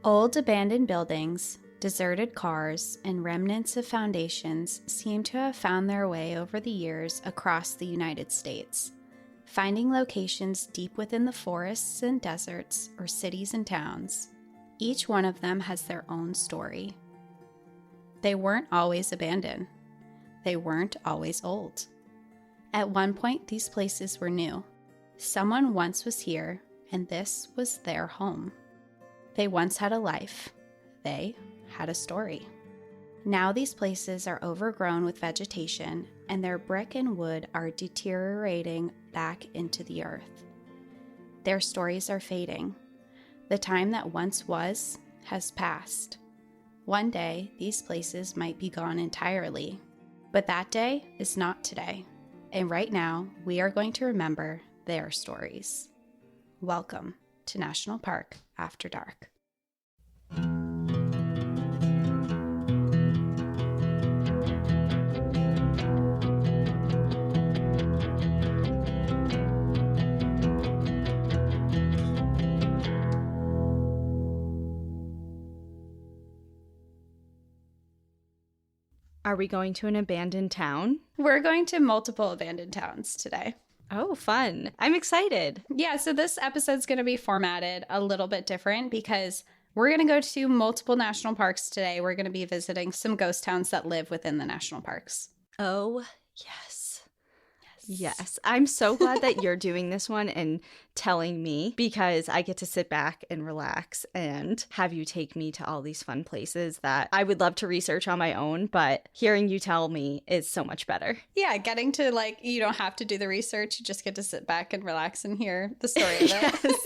Old abandoned buildings, deserted cars, and remnants of foundations seem to have found their way over the years across the United States, finding locations deep within the forests and deserts or cities and towns. Each one of them has their own story. They weren't always abandoned. They weren't always old. At one point, these places were new. Someone once was here, and this was their home. They once had a life. They had a story. Now these places are overgrown with vegetation, and their brick and wood are deteriorating back into the earth. Their stories are fading. The time that once was has passed. One day, these places might be gone entirely, but that day is not today. And right now, we are going to remember their stories. Welcome to National Park After Dark. Are we going to an abandoned town? We're going to multiple abandoned towns today. Oh, fun. I'm excited. Yeah, so this episode's going to be formatted a little bit different because we're going to go to multiple national parks today. We're going to be visiting some ghost towns that live within the national parks. Oh, yes. Yes. I'm so glad that you're doing this one and telling me, because I get to sit back and relax and have you take me to all these fun places that I would love to research on my own, but hearing you tell me is so much better. Yeah, getting to you don't have to do the research. You just get to sit back and relax and hear the story of it.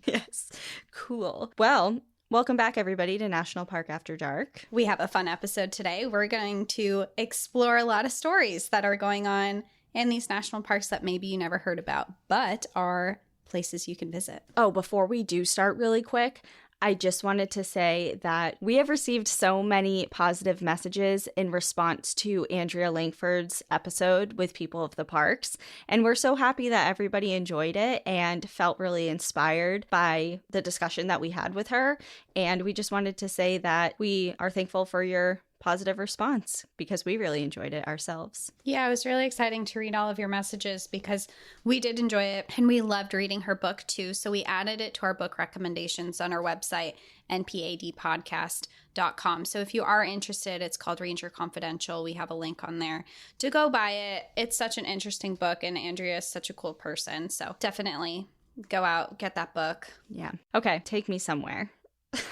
Yes. Cool. Well, welcome back, everybody, to National Park After Dark. We have a fun episode today. We're going to explore a lot of stories that are going on in these national parks that maybe you never heard about, but are places you can visit. Oh, before we do start really quick, I just wanted to say that we have received so many positive messages in response to Andrea Langford's episode with people of the parks. And we're so happy that everybody enjoyed it and felt really inspired by the discussion that we had with her. And we just wanted to say that we are thankful for your positive response because we really enjoyed it ourselves. Yeah, it was really exciting to read all of your messages because we did enjoy it and we loved reading her book too. So we added it to our book recommendations on our website, npadpodcast.com. So if you are interested, it's called Ranger Confidential. We have a link on there to go buy it. It's such an interesting book and Andrea is such a cool person. So definitely go out, get that book. Yeah. Okay, take me somewhere.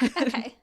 Okay.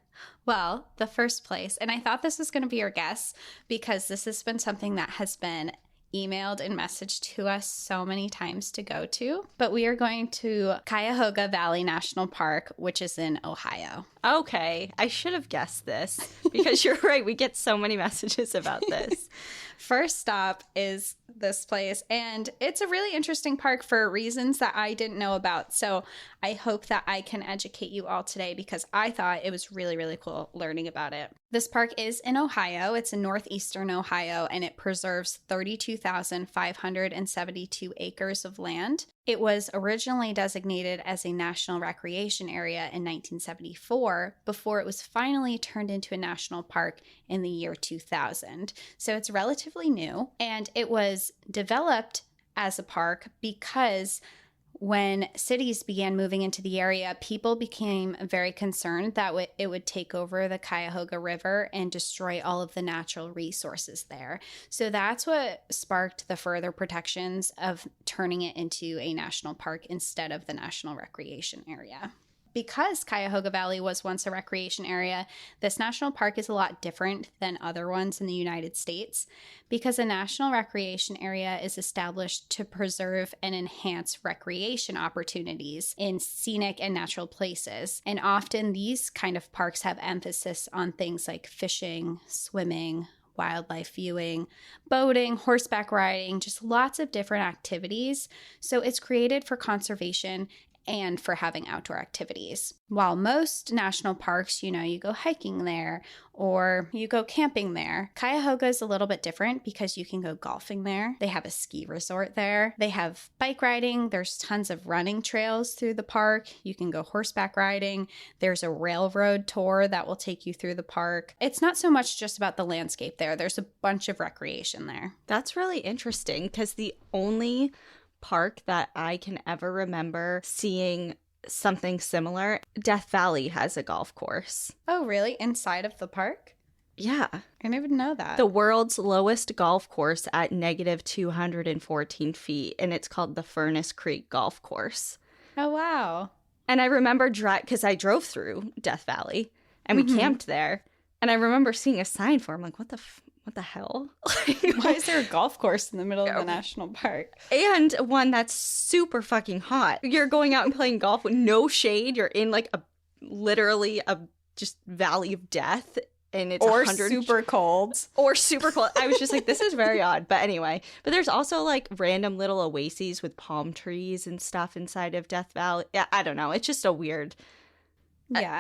Well, the first place, and I thought this was going to be your guess because this has been something that has been emailed and messaged to us so many times to go to, but we are going to Cuyahoga Valley National Park, which is in Ohio. Okay, I should have guessed this because you're right. We get so many messages about this. First stop is this place, and it's a really interesting park for reasons that I didn't know about. So I hope that I can educate you all today because I thought it was really, really cool learning about it. This park is in Ohio. It's in northeastern Ohio, and it preserves 32,572 acres of land. It was originally designated as a national recreation area in 1974 before it was finally turned into a national park in the year 2000. So it's relatively new, and it was developed as a park because when cities began moving into the area, people became very concerned that it would take over the Cuyahoga River and destroy all of the natural resources there. So that's what sparked the further protections of turning it into a national park instead of the national recreation area. Because Cuyahoga Valley was once a recreation area, this national park is a lot different than other ones in the United States because a national recreation area is established to preserve and enhance recreation opportunities in scenic and natural places. And often these kind of parks have emphasis on things like fishing, swimming, wildlife viewing, boating, horseback riding, just lots of different activities. So it's created for conservation and for having outdoor activities. While most national parks, you go hiking there or you go camping there, Cuyahoga is a little bit different because you can go golfing there. They have a ski resort there. They have bike riding. There's tons of running trails through the park. You can go horseback riding. There's a railroad tour that will take you through the park. It's not so much just about the landscape there. There's a bunch of recreation there. That's really interesting because the only park that I can ever remember seeing something similar, Death Valley has a golf course. Oh, really? Inside of the park? Yeah. I didn't even know that. The world's lowest golf course at negative 214 feet, and it's called the Furnace Creek Golf Course. Oh, wow. And I remember, because I drove through Death Valley, and we camped there, and I remember seeing a sign for it. I'm like, what the hell? Why is there a golf course in the middle of the national park? And one that's super fucking hot. You're going out and playing golf with no shade. You're in like literally a just valley of death. And it's 100 super cold. Or super cold. I was just like, this is very odd. But anyway, but there's also like random little oases with palm trees and stuff inside of Death Valley. Yeah, I don't know. It's just a weird,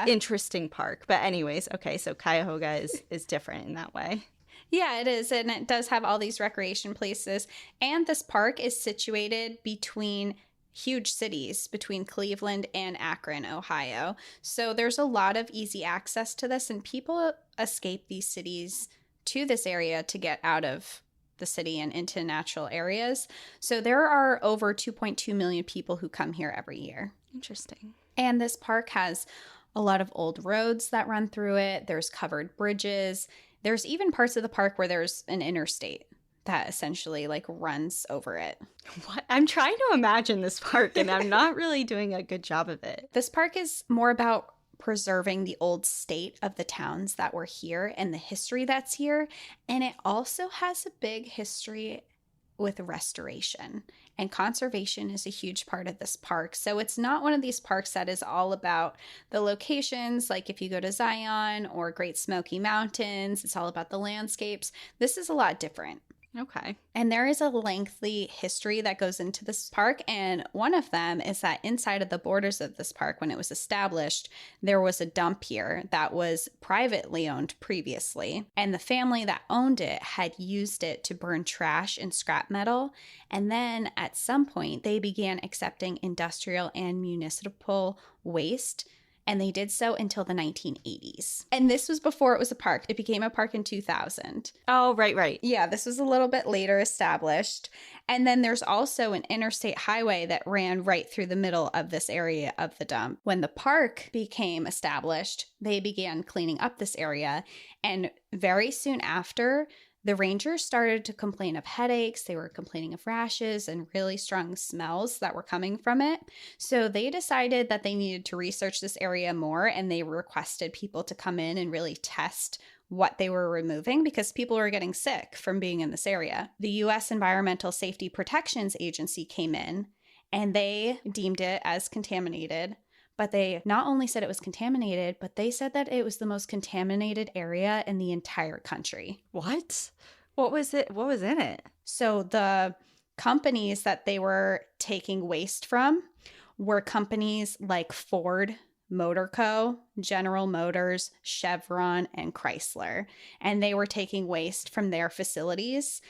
interesting park. But anyways, okay, so Cuyahoga is different in that way. Yeah, it is. And it does have all these recreation places. And this park is situated between huge cities, between Cleveland and Akron, Ohio. So there's a lot of easy access to this. And people escape these cities to this area to get out of the city and into natural areas. So there are over 2.2 million people who come here every year. Interesting. And this park has a lot of old roads that run through it. There's covered bridges. There's even parts of the park where there's an interstate that essentially like runs over it. What? I'm trying to imagine this park and I'm not really doing a good job of it. This park is more about preserving the old state of the towns that were here and the history that's here. And it also has a big history with restoration, and conservation is a huge part of this park. So it's not one of these parks that is all about the locations, like if you go to Zion or Great Smoky Mountains, it's all about the landscapes. This is a lot different. Okay. And there is a lengthy history that goes into this park. And one of them is that inside of the borders of this park, when it was established, there was a dump here that was privately owned previously. And the family that owned it had used it to burn trash and scrap metal. And then at some point, they began accepting industrial and municipal waste. And they did so until the 1980s. And this was before it was a park. It became a park in 2000. Oh, right. Yeah, this was a little bit later established. And then there's also an interstate highway that ran right through the middle of this area of the dump. When the park became established, they began cleaning up this area. And very soon after, the rangers started to complain of headaches. They were complaining of rashes and really strong smells that were coming from it. So they decided that they needed to research this area more, and they requested people to come in and really test what they were removing because people were getting sick from being in this area. The U.S. Environmental Safety Protections Agency came in and they deemed it as contaminated. But they not only said it was contaminated, but they said that it was the most contaminated area in the entire country. What? What was it? What was in it? So the companies that they were taking waste from were companies like Ford Motor Co., General Motors, Chevron, and Chrysler. And they were taking waste from their facilities.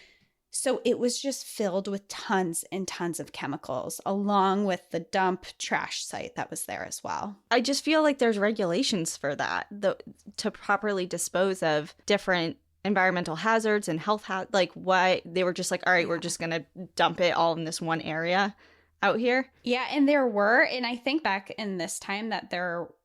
So it was just filled with tons and tons of chemicals, along with the dump trash site that was there as well. I just feel like there's regulations for that, to properly dispose of different environmental hazards and health like why they were just like, all right, we're just going to dump it all in this one area out here. Yeah, and there were, and I think back in this time that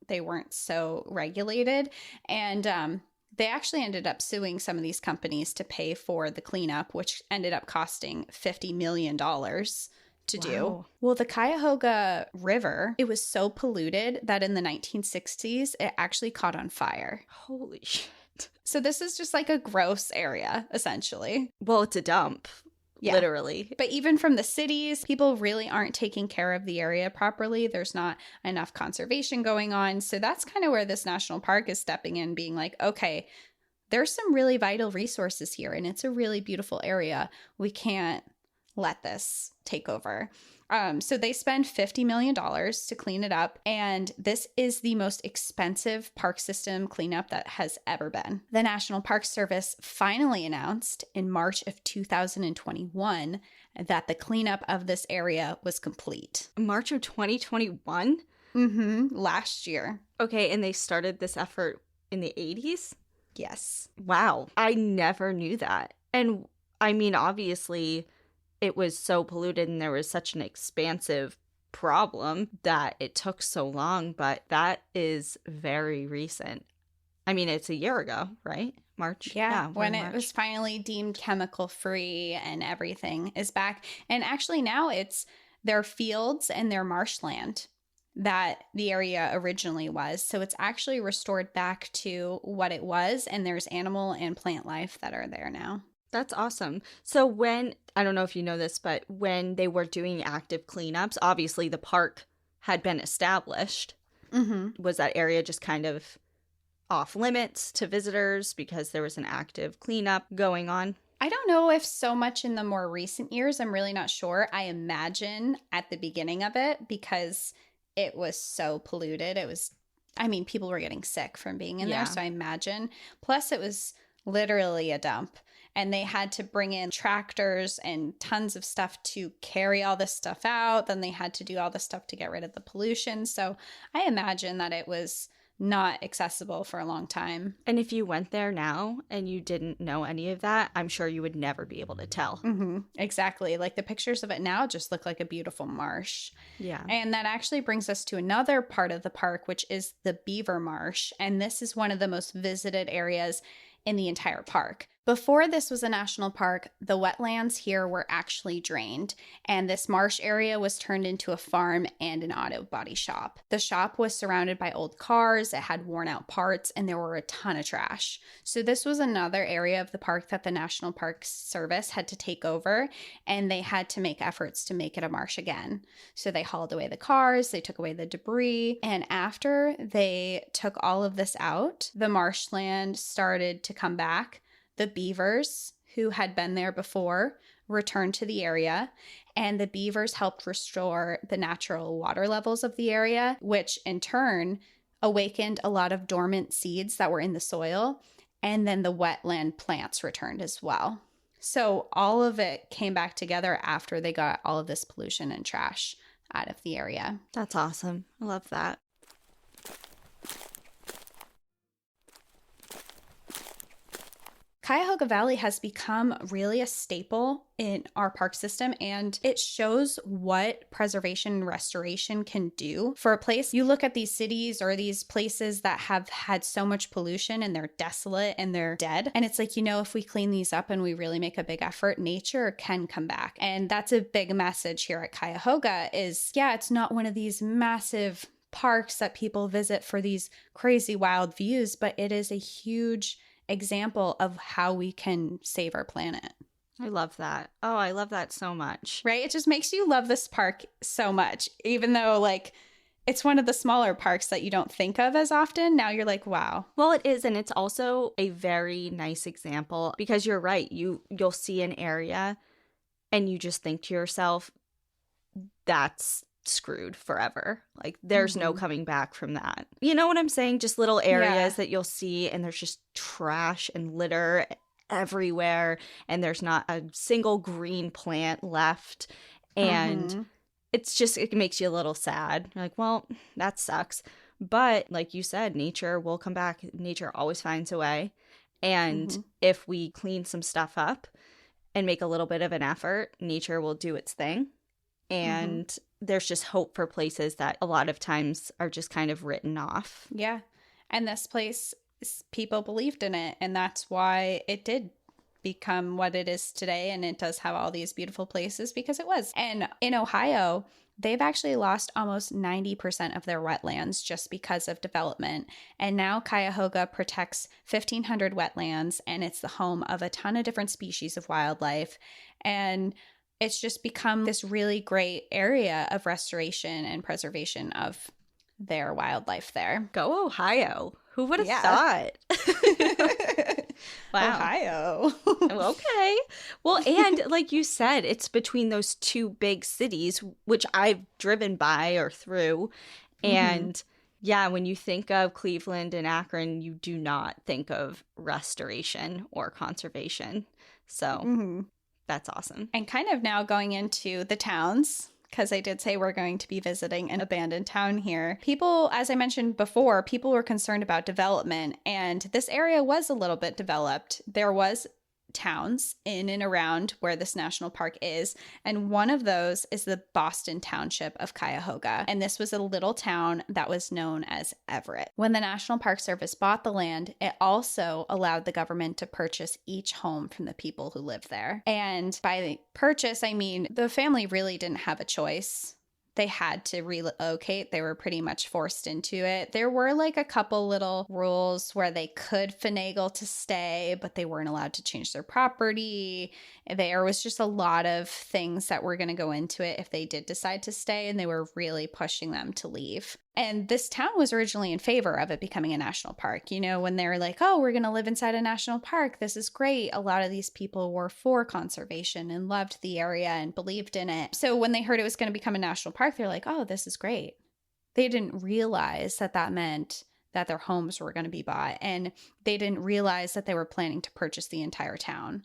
they weren't so regulated, and they actually ended up suing some of these companies to pay for the cleanup, which ended up costing $50 million to do. Well, the Cuyahoga River, it was so polluted that in the 1960s, it actually caught on fire. Holy shit. So this is just like a gross area, essentially. Well, it's a dump. Yeah. Literally. But even from the cities, people really aren't taking care of the area properly. There's not enough conservation going on. So that's kind of where this national park is stepping in, being like, okay, there's some really vital resources here and it's a really beautiful area. We can't let this take over. So they spend $50 million to clean it up. And this is the most expensive park system cleanup that has ever been. The National Park Service finally announced in March of 2021 that the cleanup of this area was complete. March of 2021? Last year. Okay, and they started this effort in the 80s? Yes. Wow. I never knew that. And I mean, obviously, it was so polluted and there was such an expansive problem that it took so long, but that is very recent. I mean, it's a year ago, right? March? Yeah, when it was finally deemed chemical free and everything is back. And actually now it's their fields and their marshland that the area originally was. So it's actually restored back to what it was, and there's animal and plant life that are there now. That's awesome. So when, I don't know if you know this, but when they were doing active cleanups, obviously the park had been established. Was that area just kind of off limits to visitors because there was an active cleanup going on? I don't know if so much in the more recent years. I'm really not sure. I imagine at the beginning of it, because it was so polluted. People were getting sick from being in there. So I imagine. Plus, it was literally a dump. And they had to bring in tractors and tons of stuff to carry all this stuff out. Then they had to do all this stuff to get rid of the pollution. So I imagine that it was not accessible for a long time. And if you went there now and you didn't know any of that, I'm sure you would never be able to tell. Exactly. Like the pictures of it now just look like a beautiful marsh. Yeah. And that actually brings us to another part of the park, which is the Beaver Marsh. And this is one of the most visited areas in the entire park. Before this was a national park, the wetlands here were actually drained, and this marsh area was turned into a farm and an auto body shop. The shop was surrounded by old cars, it had worn out parts, and there were a ton of trash. So this was another area of the park that the National Park Service had to take over, and they had to make efforts to make it a marsh again. So they hauled away the cars, they took away the debris, and after they took all of this out, the marshland started to come back. The beavers, who had been there before, returned to the area, and the beavers helped restore the natural water levels of the area, which in turn awakened a lot of dormant seeds that were in the soil, and then the wetland plants returned as well. So all of it came back together after they got all of this pollution and trash out of the area. That's awesome. I love that. Cuyahoga Valley has become really a staple in our park system, and it shows what preservation and restoration can do for a place. You look at these cities or these places that have had so much pollution and they're desolate and they're dead. And it's like, if we clean these up and we really make a big effort, nature can come back. And that's a big message here at Cuyahoga is, it's not one of these massive parks that people visit for these crazy wild views, but it is a huge example of how we can save our planet. I love that. Oh, I love that so much. Right? It just makes you love this park so much, even though it's one of the smaller parks that you don't think of as often. Now you're like, wow. Well, it is. And it's also a very nice example because you're right. You'll see an area and you just think to yourself, that's screwed forever. Like there's no coming back from that. You know what I'm saying? Just little areas that you'll see and there's just trash and litter everywhere and there's not a single green plant left. And it makes you a little sad. You're like, well, that sucks. But like you said, nature will come back. Nature always finds a way. And if we clean some stuff up and make a little bit of an effort, nature will do its thing. And there's just hope for places that a lot of times are just kind of written off. Yeah. And this place, people believed in it. And that's why it did become what it is today. And it does have all these beautiful places because it was. And in Ohio, they've actually lost almost 90% of their wetlands just because of development. And now Cuyahoga protects 1,500 wetlands, and it's the home of a ton of different species of wildlife. And it's just become this really great area of restoration and preservation of their wildlife there. Go Ohio. Who would have thought? Wow. Ohio. Okay. Well, and like you said, it's between those two big cities, which I've driven by or through. And yeah, when you think of Cleveland and Akron, you do not think of restoration or conservation. So that's awesome. And kind of now going into the towns, because I did say we're going to be visiting an abandoned town here. People, as I mentioned before, people were concerned about development, and this area was a little bit developed. There was towns in and around where this national park is, and one of those is the Boston township of Cuyahoga, and this was a little town that was known as Everett. When the National Park Service bought the land, it also allowed the government to purchase each home from the people who lived there. And by purchase, I mean the family really didn't have a choice. They had to relocate. They were pretty much forced into it. There were like a couple little rules where they could finagle to stay, but they weren't allowed to change their property. There was just a lot of things that were going to go into it if they did decide to stay, and they were really pushing them to leave. And this town was originally in favor of it becoming a national park. You know, when they were like, oh, we're going to live inside a national park, this is great. A lot of these people were for conservation and loved the area and believed in it. So when they heard it was going to become a national park, they're like, oh, this is great. They didn't realize that that meant that their homes were going to be bought. And they didn't realize that they were planning to purchase the entire town.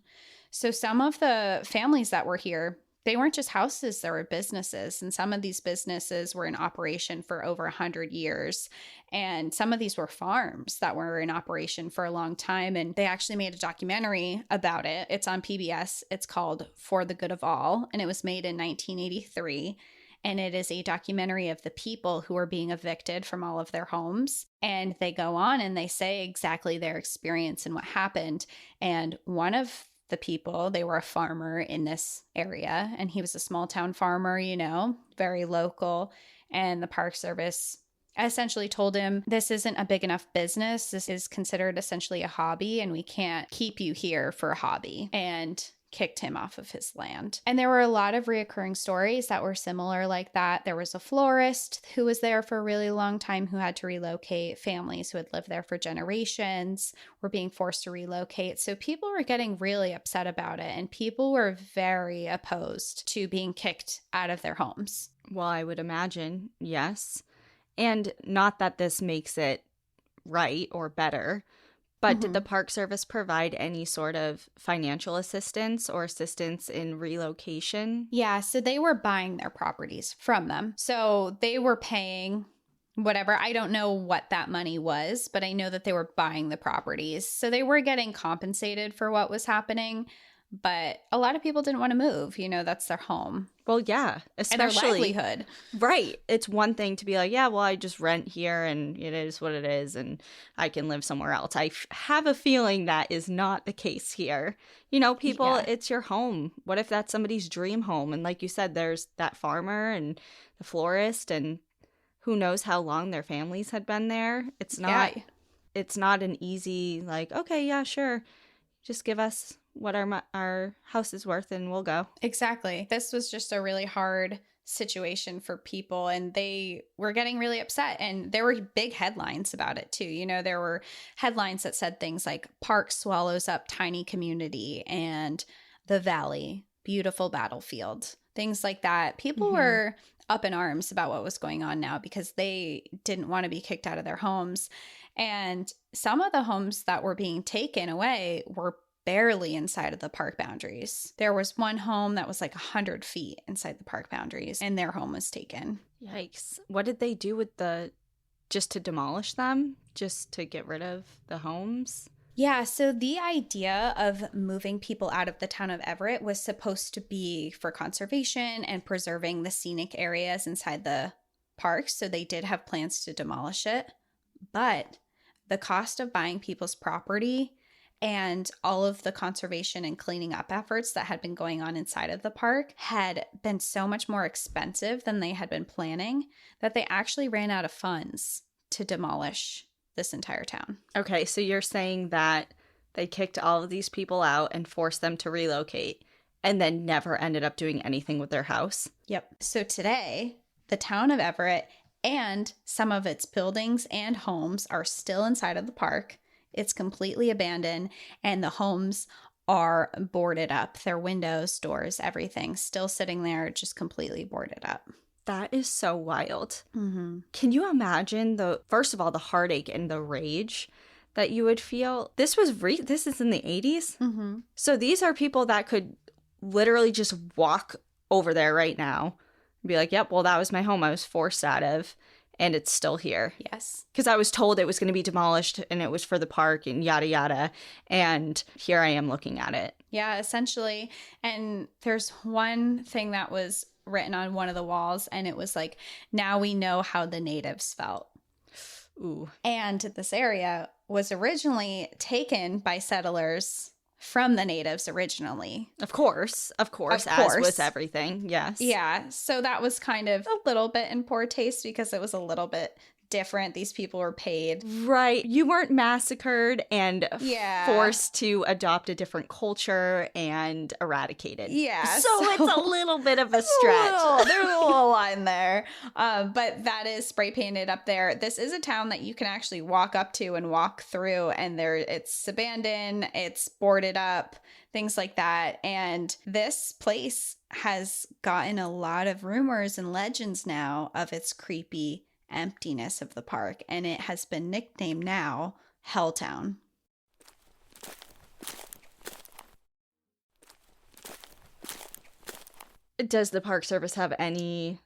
So some of the families that were here, they weren't just houses, they were businesses. And some of these businesses were in operation for over 100 years. And some of these were farms that were in operation for a long time. And they actually made a documentary about it. It's on PBS. It's called For the Good of All. And it was made in 1983. And it is a documentary of the people who are being evicted from all of their homes. And they go on and they say exactly their experience and what happened. And one of the people, they were a farmer in this area, and he was a small town farmer, you know, very local. And the Park Service essentially told him, this isn't a big enough business. This is considered essentially a hobby, and we can't keep you here for a hobby. And kicked him off of his land. And there were a lot of reoccurring stories that were similar like that. There was a florist who was there for a really long time who had to relocate. Families who had lived there for generations were being forced to relocate. So people were getting really upset about it, and people were very opposed to being kicked out of their homes. Well, I would imagine, yes. And not that this makes it right or better, but did the Park Service provide any sort of financial assistance or assistance in relocation? Yeah, so they were buying their properties from them. So they were paying whatever. I don't know what that money was, but I know that they were buying the properties. So they were getting compensated for what was happening. But a lot of people didn't want to move. You know, that's their home. Well, yeah, especially and their livelihood. Right. It's one thing to be like, yeah, well, I just rent here and it is what it is and I can live somewhere else. I have a feeling that is not the case here. You know, people, It's your home. What if that's somebody's dream home? And like you said, there's that farmer and the florist, and who knows how long their families had been there. It's not an easy, like, okay, yeah, sure. Just give us what our house is worth and we'll go. Exactly. This was just a really hard situation for people, and they were getting really upset, and there were big headlines about it too. You know, there were headlines that said things like "Park swallows up tiny community" and "The Valley, beautiful battlefield," things like that. People were up in arms about what was going on now because they didn't want to be kicked out of their homes. And some of the homes that were being taken away were barely inside of the park boundaries. There was one home that was like 100 feet inside the park boundaries, and their home was taken. Yikes. What did they do with just to demolish them? Just to get rid of the homes? Yeah, so the idea of moving people out of the town of Everett was supposed to be for conservation and preserving the scenic areas inside the parks. So they did have plans to demolish it. But the cost of buying people's property and all of the conservation and cleaning up efforts that had been going on inside of the park had been so much more expensive than they had been planning that they actually ran out of funds to demolish this entire town. Okay, so you're saying that they kicked all of these people out and forced them to relocate and then never ended up doing anything with their house? Yep. So today, the town of Everett and some of its buildings and homes are still inside of the park. It's completely abandoned, and the homes are boarded up. Their windows, doors, everything still sitting there, just completely boarded up. That is so wild. Mm-hmm. Can you imagine first of all, the heartache and the rage that you would feel? This is in the 80s. Mm-hmm. So these are people that could literally just walk over there right now and be like, yep, well, that was my home I was forced out of, and it's still here. Yes. Because I was told it was going to be demolished and it was for the park and yada, yada. And here I am looking at it. Yeah, essentially. And there's one thing that was written on one of the walls, and it was like, now we know how the natives felt. Ooh. And this area was originally taken by settlers from the natives originally. Of course, as was everything, yes. Yeah, so that was kind of a little bit in poor taste because it was a little bit different. These people were paid. Right. You weren't massacred and forced to adopt a different culture and eradicate it. Yeah. So it's a little bit of a stretch. There's a little line there. But that is spray painted up there. This is a town that you can actually walk up to and walk through, and it's abandoned, it's boarded up, things like that. And this place has gotten a lot of rumors and legends now of its creepy emptiness of the park, and it has been nicknamed now Helltown. Does the Park Service have any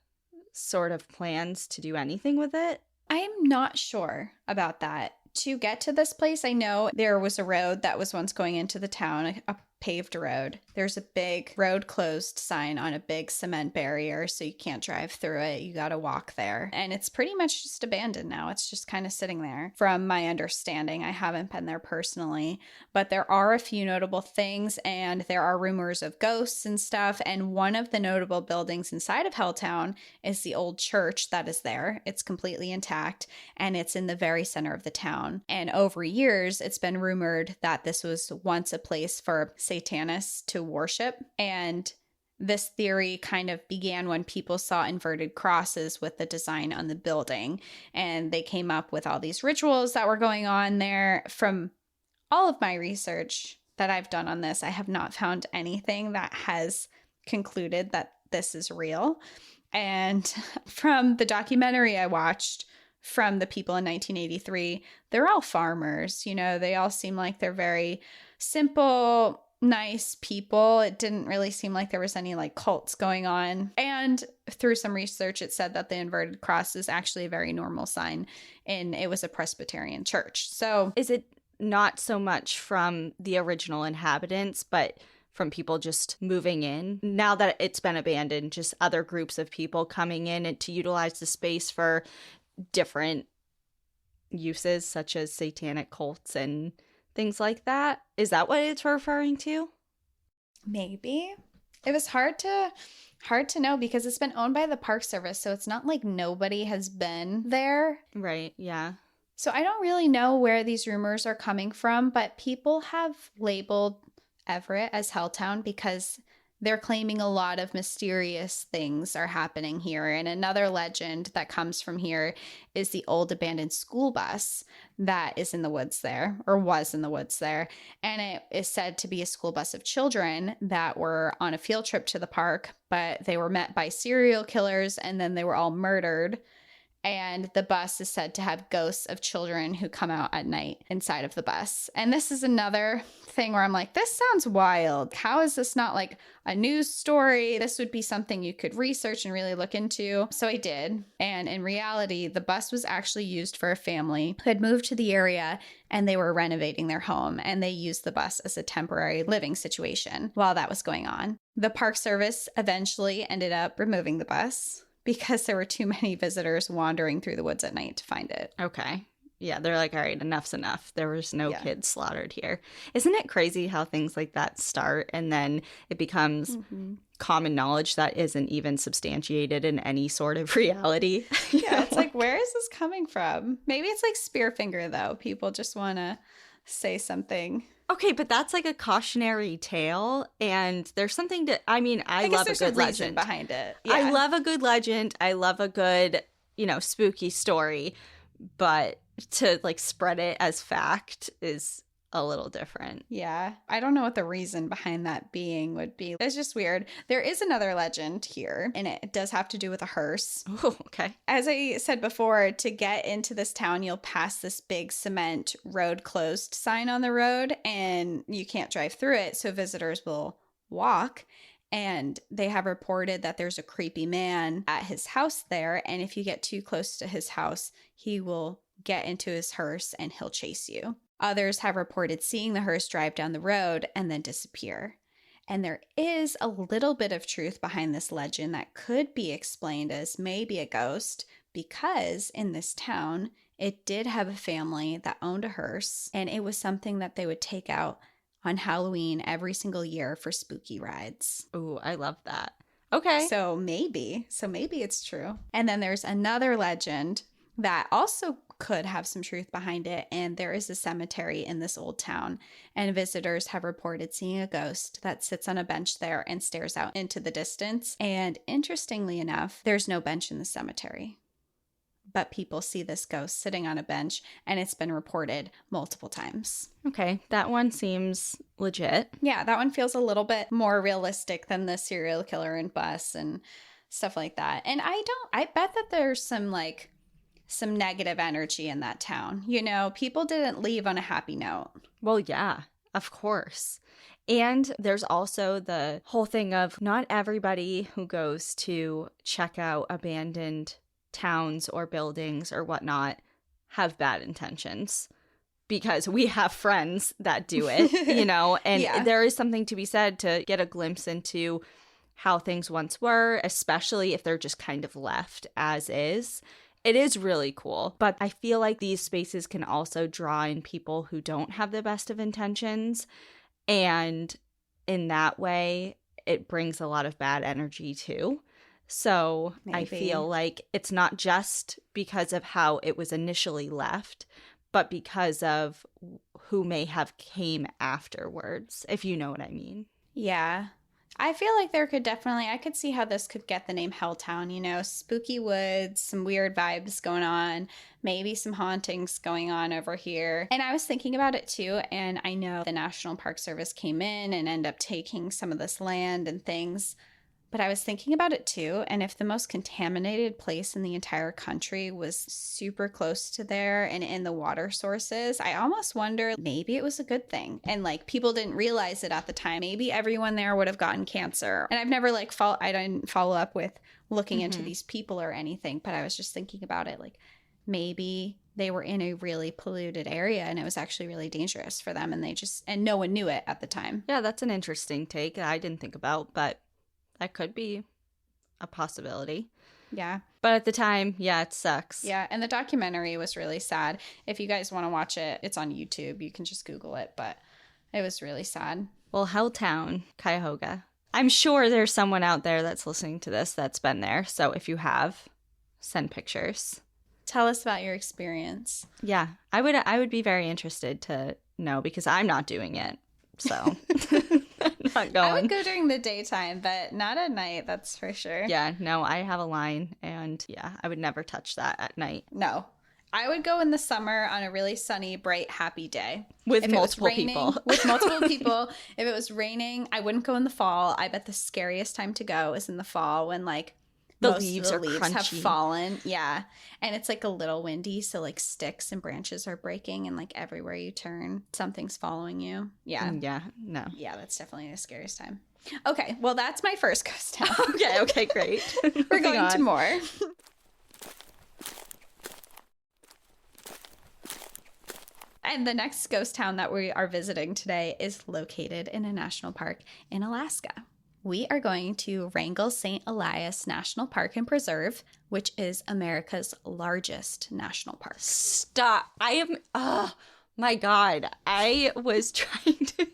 sort of plans to do anything with it? I'm not sure about that. To get to this place, I know there was a road that was once going into the town, a paved road. There's a big road closed sign on a big cement barrier, so you can't drive through it. You got to walk there. And it's pretty much just abandoned now. It's just kind of sitting there. From my understanding, I haven't been there personally, but there are a few notable things, and there are rumors of ghosts and stuff. And one of the notable buildings inside of Helltown is the old church that is there. It's completely intact, and it's in the very center of the town. And over years, it's been rumored that this was once a place for Satanists to worship. And this theory kind of began when people saw inverted crosses with the design on the building. And they came up with all these rituals that were going on there. From all of my research that I've done on this, I have not found anything that has concluded that this is real. And from the documentary I watched from the people in 1983, they're all farmers. You know, they all seem like they're very simple, nice people. It didn't really seem like there was any like cults going on. And through some research, it said that the inverted cross is actually a very normal sign, and it was a Presbyterian church. So is it not so much from the original inhabitants, but from people just moving in? Now that it's been abandoned, just other groups of people coming in and to utilize the space for different uses, such as satanic cults and things like that? Is that what it's referring to? Maybe. It was hard to know because it's been owned by the Park Service, so it's not like nobody has been there. Right, yeah. So I don't really know where these rumors are coming from, but people have labeled Everett as Helltown because they're claiming a lot of mysterious things are happening here. And another legend that comes from here is the old abandoned school bus that is in the woods there, or was in the woods there. And it is said to be a school bus of children that were on a field trip to the park, but they were met by serial killers and then they were all murdered. And the bus is said to have ghosts of children who come out at night inside of the bus. And this is another thing where I'm like, this sounds wild. How is this not like a news story? This would be something you could research and really look into. So I did. And in reality, the bus was actually used for a family who had moved to the area and they were renovating their home. And they used the bus as a temporary living situation while that was going on. The Park Service eventually ended up removing the bus because there were too many visitors wandering through the woods at night to find it. Okay. Yeah, they're like, all right, enough's enough. There was no kids slaughtered here. Isn't it crazy how things like that start and then it becomes common knowledge that isn't even substantiated in any sort of reality? Yeah, it's like, where is this coming from? Maybe it's like Spearfinger, though. People just want to say something. Okay, but that's like a cautionary tale, and there's something to, I mean, I love a good legend behind it. Yeah. I love a good legend. I love a good, spooky story, but to like spread it as fact is a little different. Yeah. I don't know what the reason behind that being would be. It's just weird. There is another legend here, and it does have to do with a hearse. Oh, okay. As I said before, to get into this town, you'll pass this big cement road closed sign on the road, and you can't drive through it, so visitors will walk. And they have reported that there's a creepy man at his house there, and if you get too close to his house, he will get into his hearse and he'll chase you. Others have reported seeing the hearse drive down the road and then disappear. And there is a little bit of truth behind this legend that could be explained as maybe a ghost, because in this town, it did have a family that owned a hearse, and it was something that they would take out on Halloween every single year for spooky rides. Ooh, I love that. Okay. So maybe it's true. And then there's another legend that also could have some truth behind it, and there is a cemetery in this old town, and visitors have reported seeing a ghost that sits on a bench there and stares out into the distance. And interestingly enough, there's no bench in the cemetery, but people see this ghost sitting on a bench, and it's been reported multiple times. Okay, that one seems legit. Yeah, that one feels a little bit more realistic than the serial killer and bus and stuff like that. And I bet that there's some negative energy in that town. You know, people didn't leave on a happy note. Well, yeah, of course. And there's also the whole thing of not everybody who goes to check out abandoned towns or buildings or whatnot have bad intentions, because we have friends that do it, you know, and there is something to be said to get a glimpse into how things once were, especially if they're just kind of left as is. It is really cool, but I feel like these spaces can also draw in people who don't have the best of intentions, and in that way, it brings a lot of bad energy too. So maybe. I feel like it's not just because of how it was initially left, but because of who may have came afterwards, if you know what I mean. Yeah. I feel like I could see how this could get the name Helltown, you know, spooky woods, some weird vibes going on, maybe some hauntings going on over here. And I was thinking about it too, and I know the National Park Service came in and ended up taking some of this land and things. But I was thinking about it too, and if the most contaminated place in the entire country was super close to there and in the water sources, I almost wonder maybe it was a good thing. And like people didn't realize it at the time. Maybe everyone there would have gotten cancer. And I've never I didn't follow up with looking into these people or anything, but I was just thinking about it, like maybe they were in a really polluted area and it was actually really dangerous for them, and no one knew it at the time. Yeah, that's an interesting take I didn't think about, but that could be a possibility. Yeah. But at the time, yeah, it sucks. Yeah, and the documentary was really sad. If you guys want to watch it, it's on YouTube. You can just Google it, but it was really sad. Well, Helltown, Cuyahoga. I'm sure there's someone out there that's listening to this that's been there. So if you have, send pictures. Tell us about your experience. Yeah, I would be very interested to know, because I'm not doing it. So not going. I would go during the daytime, but not at night, that's for sure. Yeah, no, I have a line, and yeah, I would never touch that at night. No. I would go in the summer on a really sunny, bright, happy day. With multiple people. With multiple people. If it was raining, I wouldn't go in the fall. I bet the scariest time to go is in the fall when like most leaves of the leaves crunchy. have fallen. Yeah. And it's like a little windy, so like sticks and branches are breaking, and like everywhere you turn, something's following you. Yeah. Yeah, no. Yeah, that's definitely the scariest time. Okay, well, that's my first ghost town. Okay, great. We're going to more. And the next ghost town that we are visiting today is located in a national park in Alaska. We are going to Wrangell St. Elias National Park and Preserve, which is America's largest national park. Stop. Oh my God. I was trying to,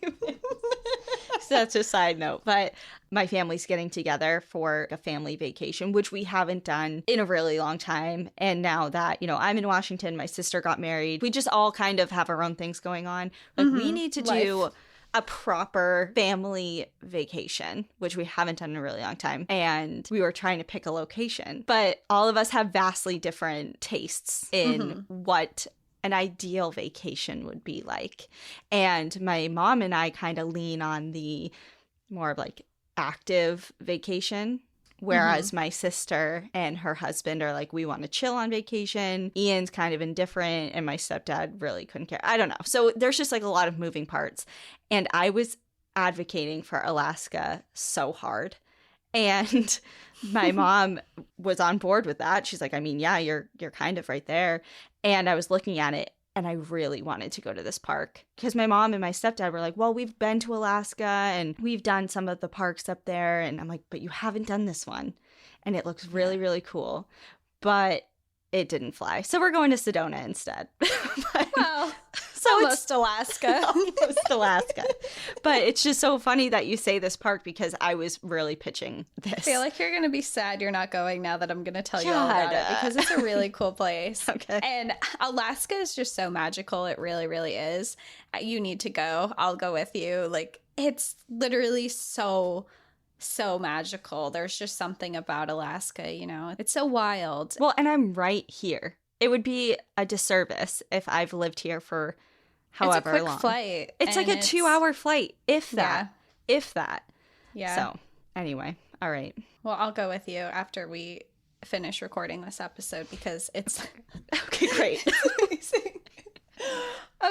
that's a side note, but my family's getting together for a family vacation, which we haven't done in a really long time. And now that, I'm in Washington, my sister got married, we just all kind of have our own things going on. Like we need to do a proper family vacation, which we haven't done in a really long time. And we were trying to pick a location, but all of us have vastly different tastes in what an ideal vacation would be like. And my mom and I kind of lean on the more of like active vacation, whereas my sister and her husband are like, we want to chill on vacation. Ian's kind of indifferent, and my stepdad really couldn't care. I don't know. So there's just like a lot of moving parts. And I was advocating for Alaska so hard. And my mom was on board with that. She's like, I mean, yeah, you're kind of right there. And I was looking at it, and I really wanted to go to this park because my mom and my stepdad were like, well, we've been to Alaska and we've done some of the parks up there. And I'm like, but you haven't done this one. And it looks really, really cool. But it didn't fly. So we're going to Sedona instead. Well, so almost Alaska. Almost Alaska. But it's just so funny that you say this park because I was really pitching this. I feel like you're going to be sad you're not going now that I'm going to tell you all about it because it's a really cool place. Okay. And Alaska is just so magical. It really, really is. You need to go. I'll go with you. Like, it's literally so magical. There's just something about Alaska, you know. It's so wild. Well, and I'm right here. It would be a disservice if I've lived here for however long. It's a quick flight. It's like a 2-hour flight, if that. Yeah. If that. Yeah. So, anyway. All right. Well, I'll go with you after we finish recording this episode because it's... Okay, great. Amazing.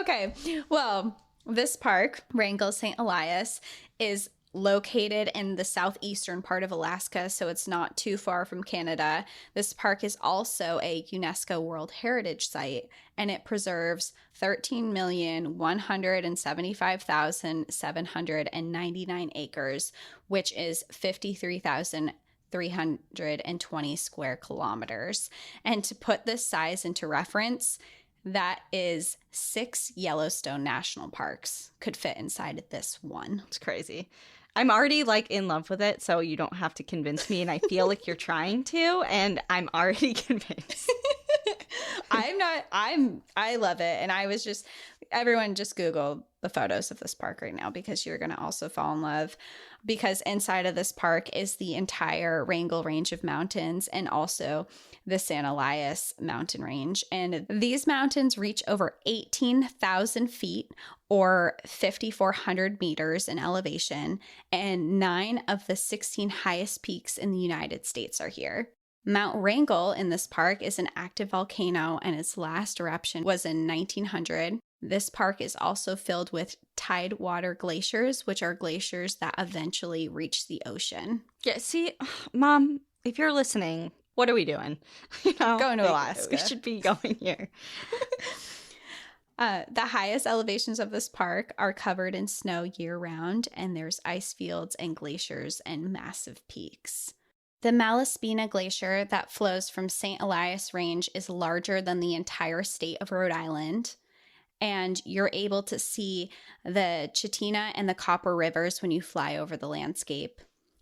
Okay. Well, this park, Wrangell St. Elias, is located in the southeastern part of Alaska, so it's not too far from Canada. This park is also a UNESCO World Heritage Site, and it preserves 13,175,799 acres, which is 53,320 square kilometers. And to put this size into reference, that is 6 Yellowstone National Parks could fit inside of this one. It's crazy. I'm already like in love with it, so you don't have to convince me, and I feel like you're trying to, and I'm already convinced. I love it. And everyone just Google the photos of this park right now because you're going to also fall in love, because inside of this park is the entire Wrangell range of mountains and also the St. Elias mountain range. And these mountains reach over 18,000 feet or 5,400 meters in elevation, and 9 of the 16 highest peaks in the United States are here. Mount Wrangell in this park is an active volcano, and its last eruption was in 1900. This park is also filled with tidewater glaciers, which are glaciers that eventually reach the ocean. Yeah, see, Mom, if you're listening, what are we doing? Going to Alaska. We should be going here. The highest elevations of this park are covered in snow year-round, and there's ice fields and glaciers and massive peaks. The Malaspina Glacier that flows from St. Elias Range is larger than the entire state of Rhode Island, and you're able to see the Chitina and the Copper Rivers when you fly over the landscape.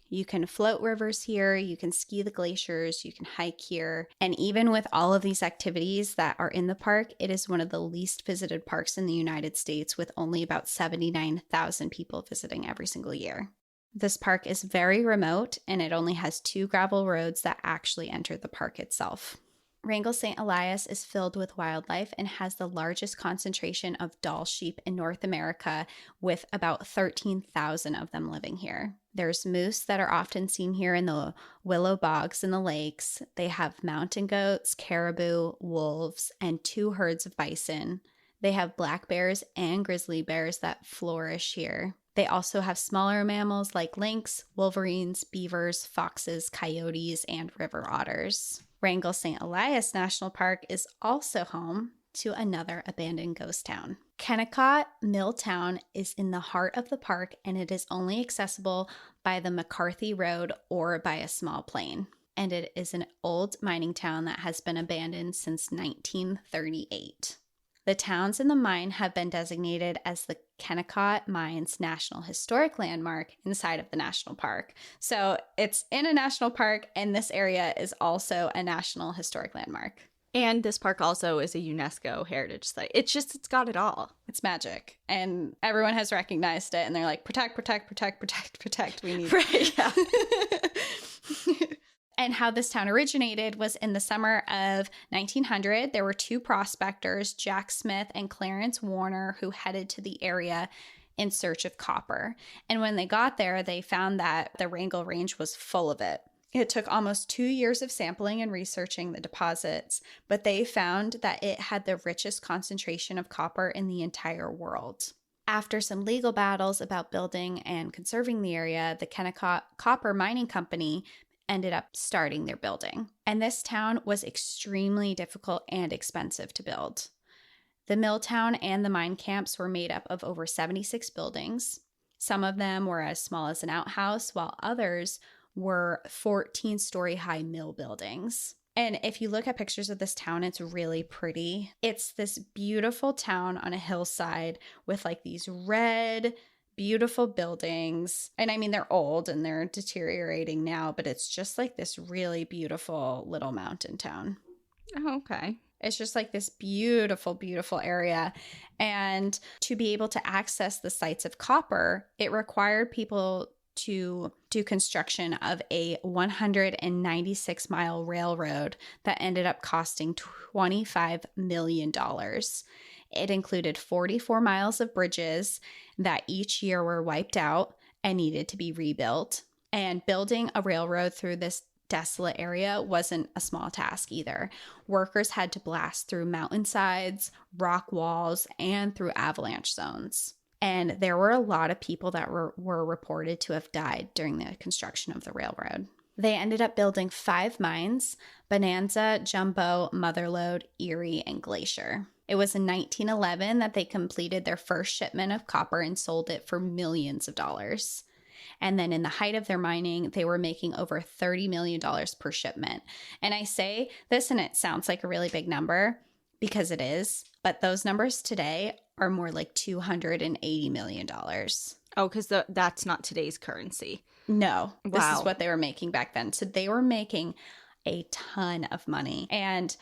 You can float rivers here, you can ski the glaciers, you can hike here. And even with all of these activities that are in the park, it is one of the least visited parks in the United States, with only about 79,000 people visiting every single year. This park is very remote, and it only has 2 gravel roads that actually enter the park itself. Wrangell St. Elias is filled with wildlife and has the largest concentration of Dall sheep in North America, with about 13,000 of them living here. There's moose that are often seen here in the willow bogs in the lakes. They have mountain goats, caribou, wolves, and 2 herds of bison. They have black bears and grizzly bears that flourish here. They also have smaller mammals like lynx, wolverines, beavers, foxes, coyotes, and river otters. Wrangell St. Elias National Park is also home to another abandoned ghost town. Kennecott Milltown is in the heart of the park, and it is only accessible by the McCarthy Road or by a small plane. And it is an old mining town that has been abandoned since 1938. The towns in the mine have been designated as the Kennecott Mines National Historic Landmark inside of the national park. So it's in a national park, and this area is also a National Historic Landmark. And this park also is a UNESCO Heritage Site. It's got it all. It's magic. And everyone has recognized it, and they're like, protect, protect, protect, protect, protect. We need right, yeah. And how this town originated was in the summer of 1900. There were two prospectors, Jack Smith and Clarence Warner, who headed to the area in search of copper. And when they got there, they found that the Wrangell Range was full of it. It took almost 2 years of sampling and researching the deposits, but they found that it had the richest concentration of copper in the entire world. After some legal battles about building and conserving the area, the Kennecott Copper Mining Company ended up starting their building. And this town was extremely difficult and expensive to build. The mill town and the mine camps were made up of over 76 buildings. Some of them were as small as an outhouse, while others were 14-story high mill buildings. And if you look at pictures of this town, it's really pretty. It's this beautiful town on a hillside with like these red, beautiful buildings. And I mean, they're old and they're deteriorating now, but it's just like this really beautiful little mountain town. Oh, okay. It's just like this beautiful, beautiful area. And to be able to access the sites of copper, it required people to do construction of a 196-mile railroad that ended up costing $25 million. It included 44 miles of bridges that each year were wiped out and needed to be rebuilt. And building a railroad through this desolate area wasn't a small task either. Workers had to blast through mountainsides, rock walls, and through avalanche zones. And there were a lot of people that were reported to have died during the construction of the railroad. They ended up building 5 mines: Bonanza, Jumbo, Motherlode, Erie, and Glacier. It was in 1911 that they completed their first shipment of copper and sold it for millions of dollars. And then in the height of their mining, they were making over $30 million per shipment. And I say this and it sounds like a really big number because it is, but those numbers today are more like $280 million. Oh, because that's not today's currency. No, this Wow. is what they were making back then. So they were making a ton of money. And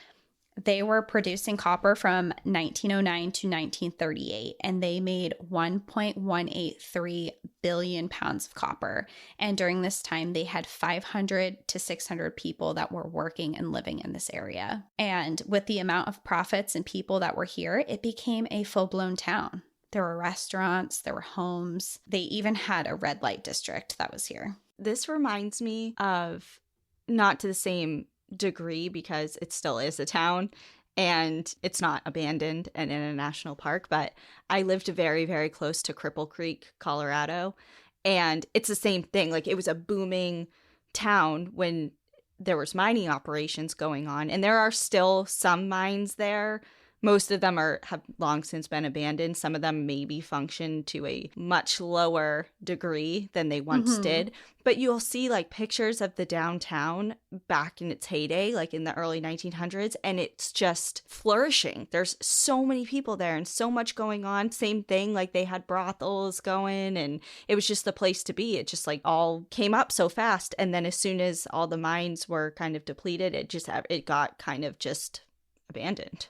they were producing copper from 1909 to 1938, and they made 1.183 billion pounds of copper. And during this time, they had 500 to 600 people that were working and living in this area. And with the amount of profits and people that were here, it became a full-blown town. There were restaurants, there were homes. They even had a red light district that was here. This reminds me of, not to the same degree because it still is a town and it's not abandoned and in a national park, but I lived very, very close to Cripple Creek, Colorado, and it's the same thing. Like, it was a booming town when there was mining operations going on, and there are still some mines there. Most of them have long since been abandoned. Some of them maybe function to a much lower degree than they once did. But you'll see like pictures of the downtown back in its heyday, like in the early 1900s, and it's just flourishing. There's so many people there and so much going on. Same thing, like they had brothels going and it was just the place to be. It just like all came up so fast. And then as soon as all the mines were kind of depleted, it got kind of just abandoned.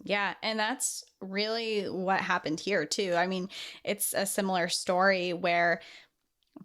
Yeah, and that's really what happened here, too. I mean, it's a similar story where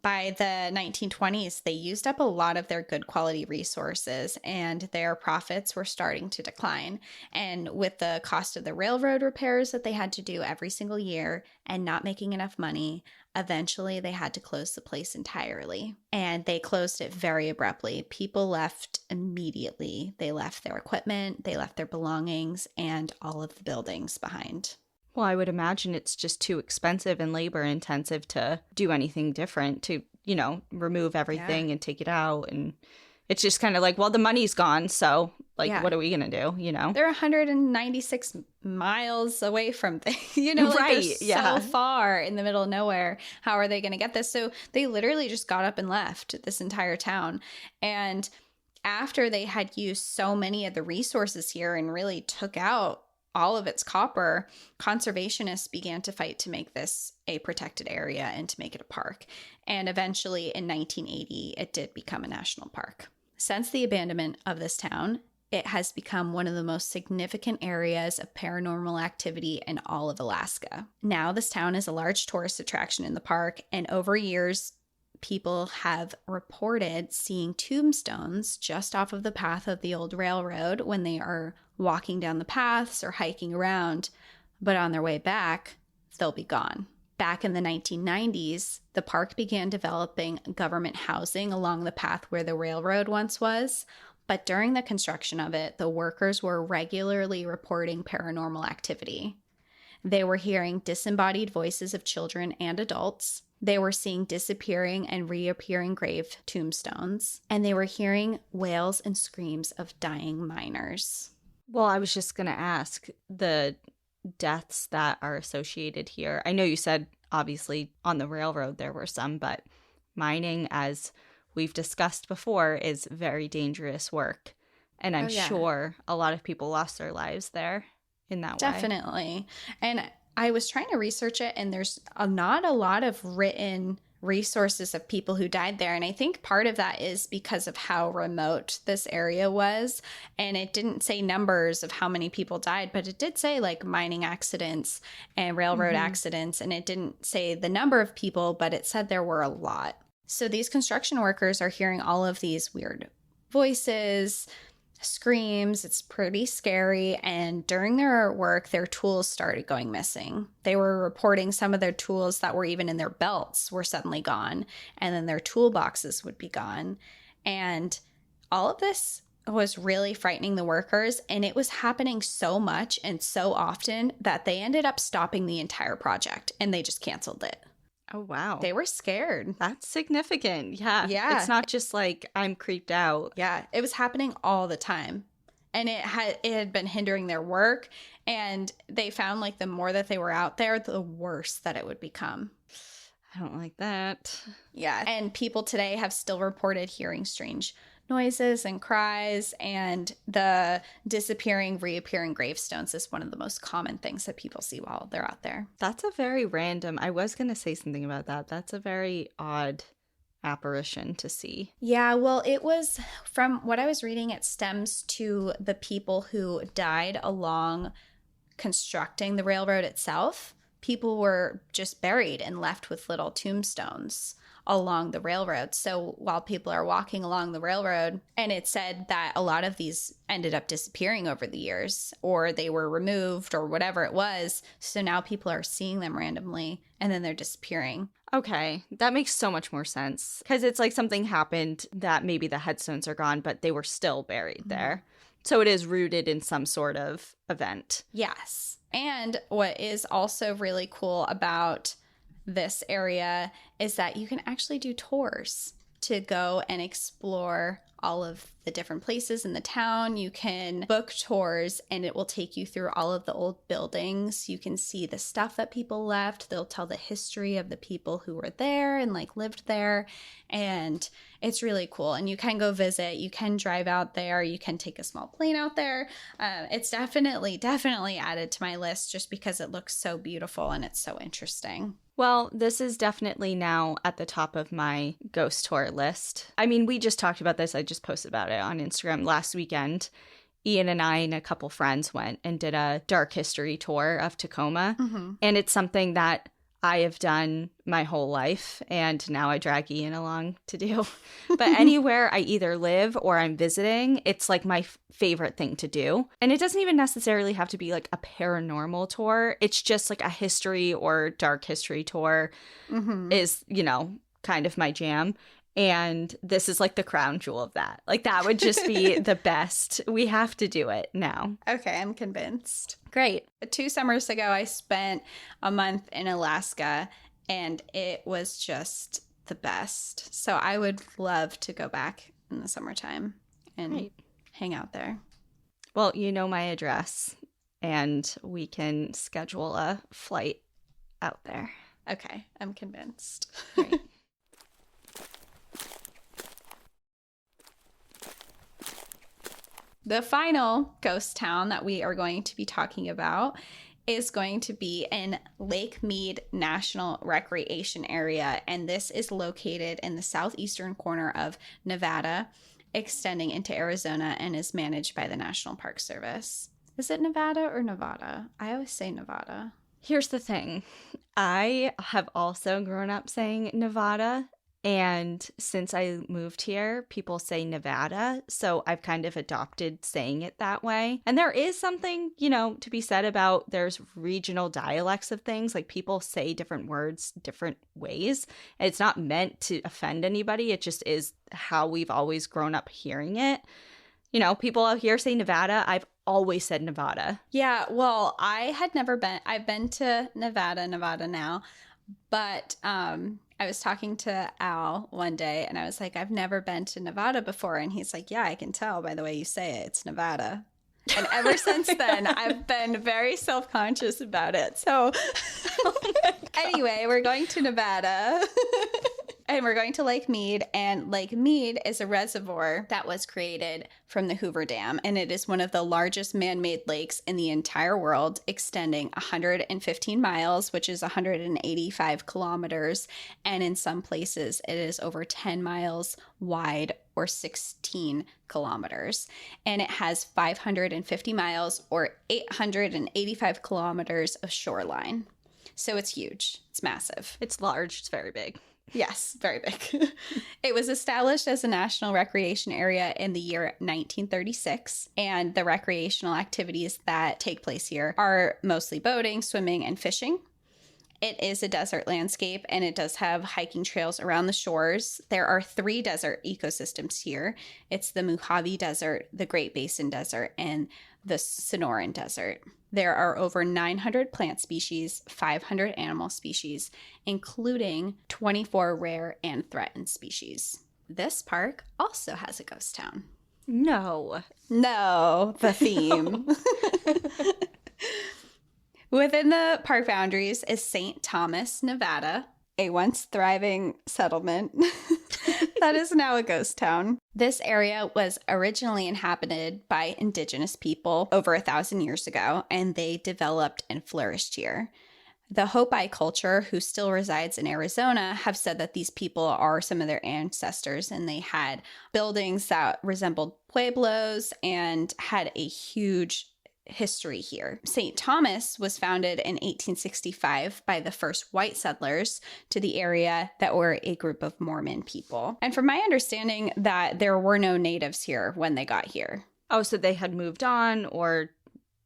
by the 1920s, they used up a lot of their good quality resources and their profits were starting to decline. And with the cost of the railroad repairs that they had to do every single year and not making enough money, eventually they had to close the place entirely. And they closed it very abruptly. People left immediately. They left their equipment, they left their belongings, and all of the buildings behind. Well, I would imagine it's just too expensive and labor intensive to do anything different, to, remove everything and take it out. And it's just kind of like, well, the money's gone. So what are we going to do? They're 196 miles away from right. They're so far in the middle of nowhere. How are they going to get this? So they literally just got up and left this entire town. And after they had used so many of the resources here and really took out all of its copper, conservationists began to fight to make this a protected area and to make it a park. And eventually in 1980, it did become a national park. Since the abandonment of this town, it has become one of the most significant areas of paranormal activity in all of Alaska. Now, this town is a large tourist attraction in the park, and over years, people have reported seeing tombstones just off of the path of the old railroad when they are walking down the paths or hiking around, but on their way back, they'll be gone. Back in the 1990s, the park began developing government housing along the path where the railroad once was, but during the construction of it, the workers were regularly reporting paranormal activity. They were hearing disembodied voices of children and adults. They were seeing disappearing and reappearing grave tombstones. And they were hearing wails and screams of dying miners. Well, I was just going to ask the deaths that are associated here. I know you said, obviously, on the railroad there were some, but mining, as we've discussed before, is very dangerous work. And I'm sure a lot of people lost their lives there in that way. Definitely. And I was trying to research it, and there's not a lot of written resources of people who died there. And I think part of that is because of how remote this area was. And it didn't say numbers of how many people died, but it did say like mining accidents and railroad accidents. And it didn't say the number of people, but it said there were a lot. So these construction workers are hearing all of these weird voices, screams. It's pretty scary. And during their work, their tools started going missing. They were reporting some of their tools that were even in their belts were suddenly gone. And then their toolboxes would be gone. And all of this was really frightening the workers. And it was happening so much and so often that they ended up stopping the entire project and they just canceled it. Oh, wow. They were scared. That's significant. Yeah. Yeah. It's not just like I'm creeped out. Yeah. It was happening all the time. And it had been hindering their work. And they found like the more that they were out there, the worse that it would become. I don't like that. Yeah. And people today have still reported hearing strange noises and cries, and the disappearing, reappearing gravestones is one of the most common things that people see while they're out there. That's a very random, I was going to say something about that. That's a very odd apparition to see. Yeah, well, it was, from what I was reading, it stems to the people who died along constructing the railroad itself. People were just buried and left with little tombstones along the railroad. So while people are walking along the railroad, and it said that a lot of these ended up disappearing over the years, or they were removed or whatever it was. So now people are seeing them randomly and then they're disappearing. Okay, that makes so much more sense, because it's like something happened that maybe the headstones are gone, but they were still buried there. So it is rooted in some sort of event. Yes. And what is also really cool about this area is that you can actually do tours to go and explore all of the different places in the town. You can book tours and it will take you through all of the old buildings. You can see the stuff that people left. They'll tell the history of the people who were there and like lived there. And it's really cool. And you can go visit. You can drive out there. You can take a small plane out there. It's definitely added to my list just because it looks so beautiful and it's so interesting. Well, this is definitely now at the top of my ghost tour list. I mean, we just talked about this. I just posted about it on Instagram last weekend. Ian and I and a couple friends went and did a dark history tour of Tacoma. And it's something that I have done my whole life, and now I drag Ian along to do. But anywhere I either live or I'm visiting, it's like my favorite thing to do. And it doesn't even necessarily have to be like a paranormal tour. It's just like a history or dark history tour is, you know, kind of my jam. And this is like the crown jewel of that. Like that would just be the best. We have to do it now. Okay, I'm convinced. Great. 2 summers ago, I spent a month in Alaska and it was just the best. So I would love to go back in the summertime and hang out there. Well, you know my address and we can schedule a flight out there. Okay, I'm convinced. Great. The final ghost town that we are going to be talking about is going to be in Lake Mead National Recreation Area, and this is located in the southeastern corner of Nevada, extending into Arizona, and is managed by the National Park Service. Is it Nevada or Nevada? I always say Nevada. Here's the thing. I have also grown up saying Nevada, And since I moved here, people say Nevada. So I've kind of adopted saying it that way. And there is something, to be said about there's regional dialects of things. Like people say different words different ways. And it's not meant to offend anybody. It just is how we've always grown up hearing it. People out here say Nevada. I've always said Nevada. Yeah, well, I had never been. I've been to Nevada now. But I was talking to Al one day and I was like, I've never been to Nevada before. And he's like, yeah, I can tell by the way you say it. It's Nevada. And ever since then, I've been very self-conscious about it. So anyway, we're going to Nevada. And we're going to Lake Mead, and Lake Mead is a reservoir that was created from the Hoover Dam, and it is one of the largest man-made lakes in the entire world, extending 115 miles, which is 185 kilometers, and in some places it is over 10 miles wide or 16 kilometers, and it has 550 miles or 885 kilometers of shoreline. So it's huge. It's massive. It's large. It's very big. Yes, very big. It was established as a national recreation area in the year 1936, and the recreational activities that take place here are mostly boating, swimming, and fishing. It is a desert landscape, and it does have hiking trails around the shores. There are 3 desert ecosystems here. It's the Mojave Desert, the Great Basin Desert, and the Sonoran Desert. There are over 900 plant species, 500 animal species, including 24 rare and threatened species. This park also has a ghost town. No, the theme. Within the park boundaries is St. Thomas, Nevada, a once thriving settlement that is now a ghost town. This area was originally inhabited by indigenous people over 1,000 years ago, and they developed and flourished here. The Hopi culture, who still resides in Arizona, have said that these people are some of their ancestors, and they had buildings that resembled pueblos and had a huge history here. St. Thomas was founded in 1865 by the first white settlers to the area that were a group of Mormon people. And from my understanding that there were no natives here when they got here. Oh, so they had moved on or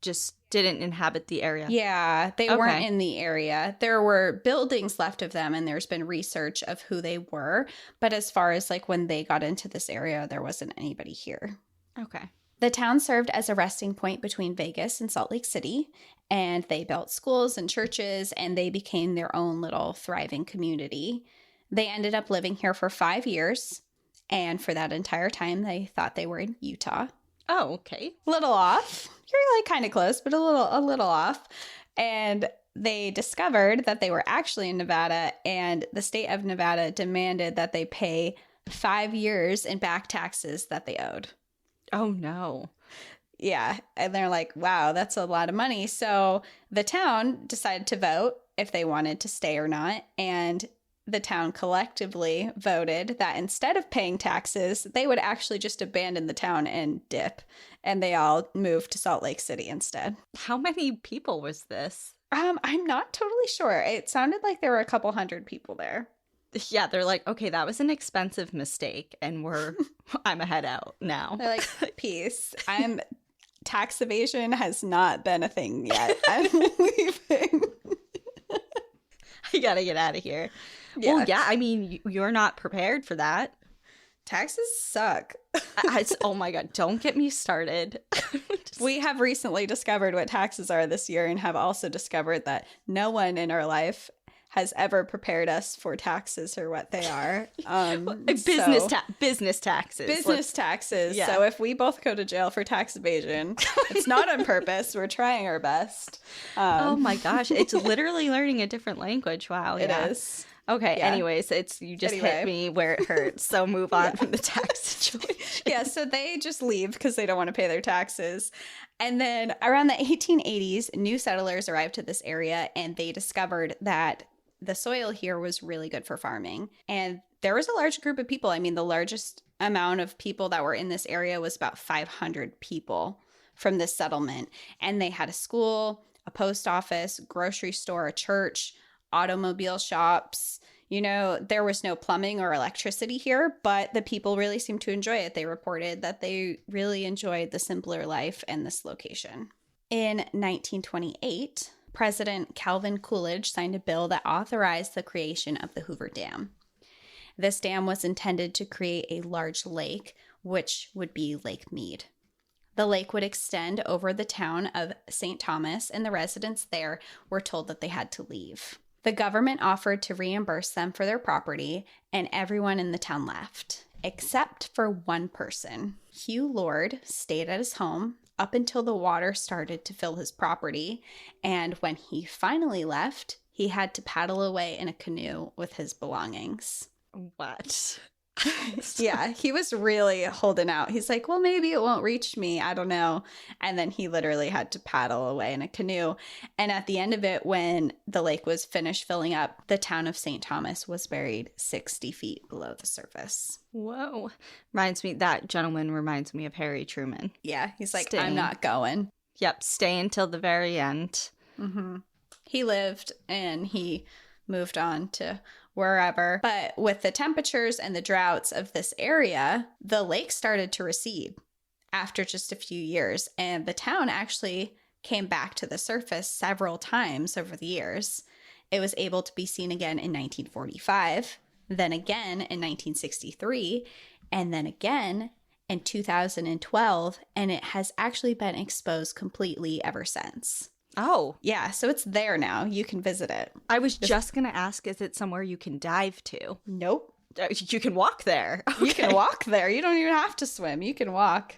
just didn't inhabit the area? Yeah, they weren't in the area. There were buildings left of them, and there's been research of who they were. But as far as like when they got into this area, there wasn't anybody here. Okay. The town served as a resting point between Vegas and Salt Lake City, and they built schools and churches, and they became their own little thriving community. They ended up living here for 5 years, and for that entire time, they thought they were in Utah. Oh, okay. Little off. You're like kind of close, but a little off. And they discovered that they were actually in Nevada, and the state of Nevada demanded that they pay 5 years in back taxes that they owed. Oh, no. Yeah. And they're like, wow, that's a lot of money. So the town decided to vote if they wanted to stay or not. And the town collectively voted that instead of paying taxes, they would actually just abandon the town and dip. And they all moved to Salt Lake City instead. How many people was this? I'm not totally sure. It sounded like there were a couple hundred people there. Yeah, they're like, okay, that was an expensive mistake, and I'm a head out now. They're like, peace. Tax evasion has not been a thing yet. I'm leaving. I gotta get out of here. Yeah. Well, yeah, I mean, you're not prepared for that. Taxes suck. Oh my God, don't get me started. We have recently discovered what taxes are this year, and have also discovered that no one in our life has ever prepared us for taxes or what they are. Business taxes. Business taxes. Yeah. So if we both go to jail for tax evasion, it's not on purpose. We're trying our best. Oh my gosh. It's literally learning a different language. Wow. It is. Okay. Yeah. Anyways, you just hit me where it hurts. So move on from the tax situation. Yeah. So they just leave because they don't want to pay their taxes. And then around the 1880s, new settlers arrived to this area, and they discovered that the soil here was really good for farming. And there was a large group of people. I mean, the largest amount of people that were in this area was about 500 people from this settlement. And they had a school, a post office, grocery store, a church, automobile shops, There was no plumbing or electricity here, but the people really seemed to enjoy it. They reported that they really enjoyed the simpler life and this location. In 1928, President Calvin Coolidge signed a bill that authorized the creation of the Hoover Dam. This dam was intended to create a large lake, which would be Lake Mead. The lake would extend over the town of St. Thomas, and the residents there were told that they had to leave. The government offered to reimburse them for their property, and everyone in the town left, except for one person. Hugh Lord stayed at his home up until the water started to fill his property, and when he finally left, he had to paddle away in a canoe with his belongings. What? Yeah, he was really holding out. He's like, well, maybe it won't reach me. I don't know. And then he literally had to paddle away in a canoe. And at the end of it, when the lake was finished filling up, the town of St. Thomas was buried 60 feet below the surface. Whoa. That gentleman reminds me of Harry Truman. Yeah, he's like, I'm not going. Yep, stay until the very end. Mm-hmm. He lived and he moved on to wherever. But with the temperatures and the droughts of this area, the lake started to recede after just a few years. And the town actually came back to the surface several times over the years. It was able to be seen again in 1945, then again in 1963, and then again in 2012. And it has actually been exposed completely ever since. Oh. Yeah, so it's there now. You can visit it. I was just going to ask, is it somewhere you can dive to? Nope. You can walk there. Okay. You can walk there. You don't even have to swim. You can walk.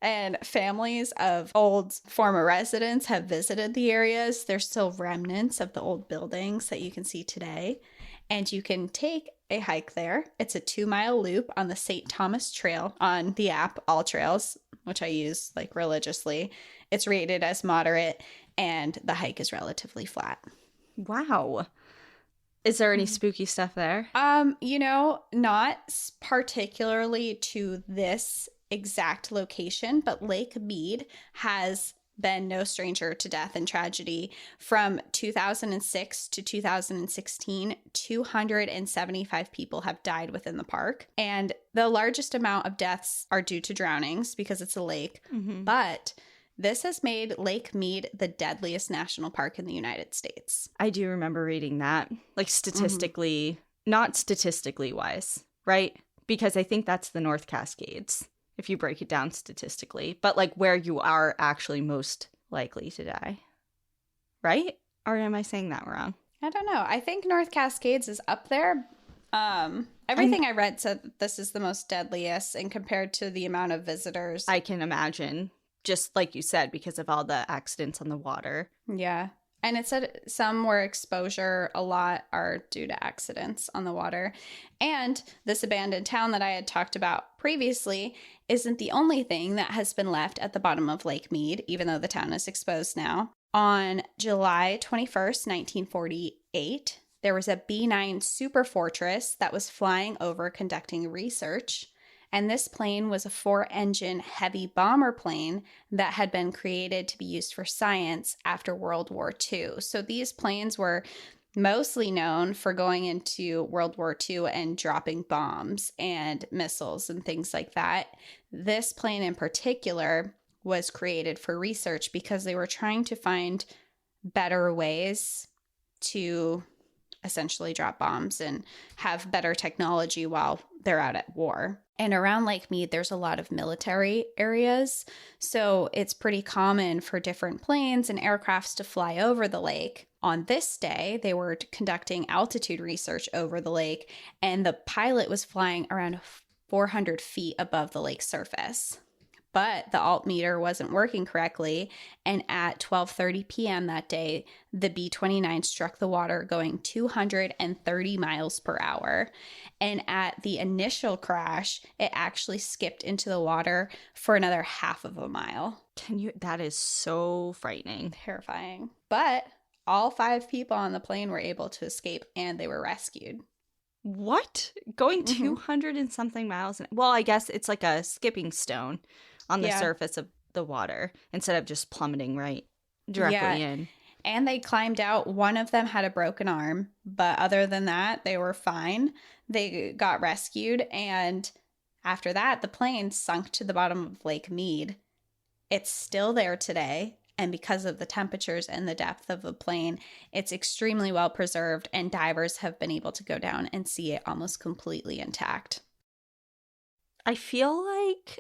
And families of old former residents have visited the areas. There's still remnants of the old buildings that you can see today. And you can take a hike there. It's a 2-mile loop on the St. Thomas Trail on the app All Trails, which I use like religiously. It's rated as moderate, and the hike is relatively flat. Wow. Is there any spooky stuff there? Not particularly to this exact location, but Lake Mead has been no stranger to death and tragedy. From 2006 to 2016, 275 people have died within the park. And the largest amount of deaths are due to drownings because it's a lake. Mm-hmm. But this has made Lake Mead the deadliest national park in the United States. I do remember reading that, like statistically, not statistically wise, right? Because I think that's the North Cascades, if you break it down statistically, but like where you are actually most likely to die, right? Or am I saying that wrong? I don't know. I think North Cascades is up there. Everything I read said that this is the most deadliest, and compared to the amount of visitors, I can imagine. Just like you said, because of all the accidents on the water. Yeah. And it said some were exposure, a lot are due to accidents on the water. And this abandoned town that I had talked about previously isn't the only thing that has been left at the bottom of Lake Mead, even though the town is exposed now. On July 21st, 1948, there was a B-9 super fortress that was flying over conducting research. And this plane was a 4-engine heavy bomber plane that had been created to be used for science after World War II. So these planes were mostly known for going into World War II and dropping bombs and missiles and things like that. This plane in particular was created for research because they were trying to find better ways to essentially drop bombs and have better technology while they're out at war. And around Lake Mead, there's a lot of military areas. So it's pretty common for different planes and aircrafts to fly over the lake. On this day, they were conducting altitude research over the lake, and the pilot was flying around 400 feet above the lake's surface. But the altimeter wasn't working correctly, and at 12:30 p.m. that day, the B-29 struck the water going 230 miles per hour. And at the initial crash, it actually skipped into the water for another half of a mile. That is so frightening. Terrifying. But all 5 people on the plane were able to escape, and they were rescued. What? Going 200 and something miles? Well, I guess it's like a skipping stone on the surface of the water instead of just plummeting right directly in. and they climbed out. One of them had a broken arm, but other than that, they were fine. They got rescued, and after that, the plane sunk to the bottom of Lake Mead. It's still there today, and because of the temperatures and the depth of the plane, it's extremely well preserved, and divers have been able to go down and see it almost completely intact. I feel like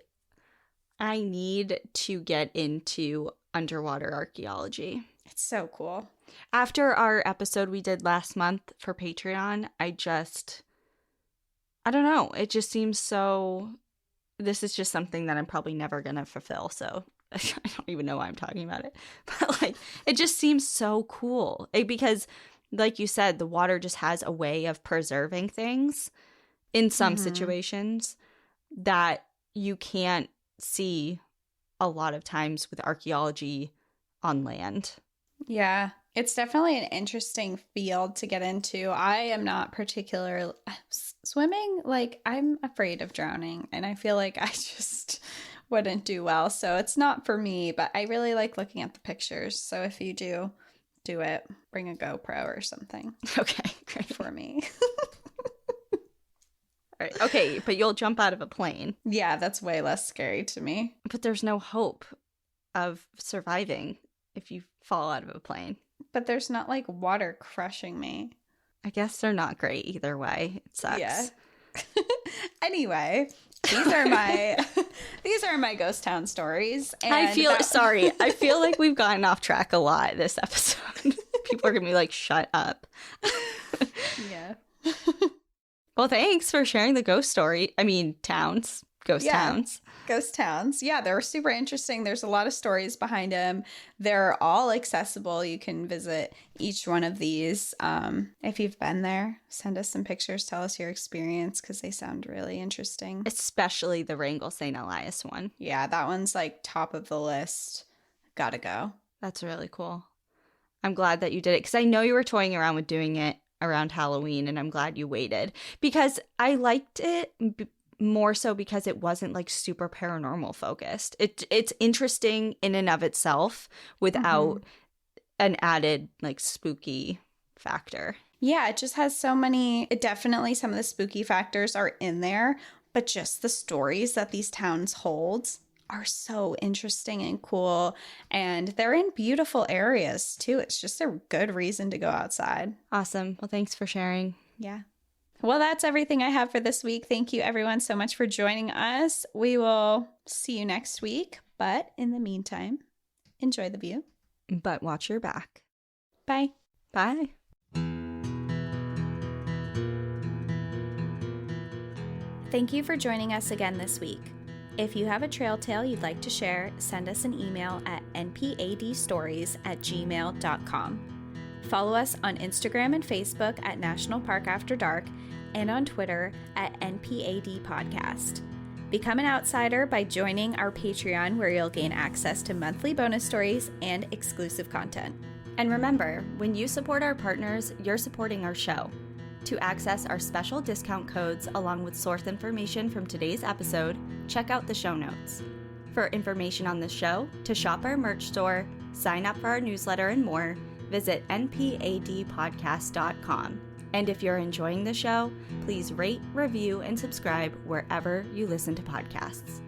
I need to get into underwater archaeology. It's so cool. After our episode we did last month for Patreon, I don't know. It just seems so... This is just something that I'm probably never going to fulfill, so I don't even know why I'm talking about it. But, like, it just seems so cool. Because, like you said, the water just has a way of preserving things in some situations that you can't see a lot of times with archaeology on land. Yeah, it's definitely an interesting field to get into. I am not particularly swimming. Like, I'm afraid of drowning, and I feel like I just wouldn't do well. So it's not for me, but I really like looking at the pictures. So if you do it, bring a GoPro or something. Okay, great. For me. All right. Okay, but you'll jump out of a plane. Yeah, that's way less scary to me. But there's no hope of surviving if you fall out of a plane. But there's not like water crushing me. I guess they're not great either way. It sucks. Yeah. Anyway, these are my ghost town stories. And I feel like we've gotten off track a lot this episode. People are gonna be like, shut up. Yeah. Well, thanks for sharing the ghost story. I mean, towns. Ghost towns. Ghost towns. Yeah, they're super interesting. There's a lot of stories behind them. They're all accessible. You can visit each one of these. If you've been there, send us some pictures. Tell us your experience because they sound really interesting. Especially the Wrangell St. Elias one. Yeah, that one's like top of the list. Gotta go. That's really cool. I'm glad that you did it because I know you were toying around with doing it around Halloween, and I'm glad you waited because I liked it more so because it wasn't like super paranormal focused. It's interesting in and of itself without an added like spooky factor. Yeah, it just has so many, definitely some of the spooky factors are in there, but just the stories that these towns hold are so interesting and cool, and they're in beautiful areas too. It's just a good reason to go outside. Awesome. Well, thanks for sharing. Yeah. Well, that's everything I have for this week. Thank you everyone so much for joining us. We will see you next week, but in the meantime, enjoy the view. But watch your back. Bye. Bye. Thank you for joining us again this week. If you have a trail tale you'd like to share, send us an email at npadstories@gmail.com. Follow us on Instagram and Facebook at National Park After Dark and on Twitter at NPAD Podcast. Become an outsider by joining our Patreon, where you'll gain access to monthly bonus stories and exclusive content. And remember, when you support our partners, you're supporting our show. To access our special discount codes along with source information from today's episode, check out the show notes. For information on the show, to shop our merch store, sign up for our newsletter, and more, visit npadpodcast.com. And if you're enjoying the show, please rate, review, and subscribe wherever you listen to podcasts.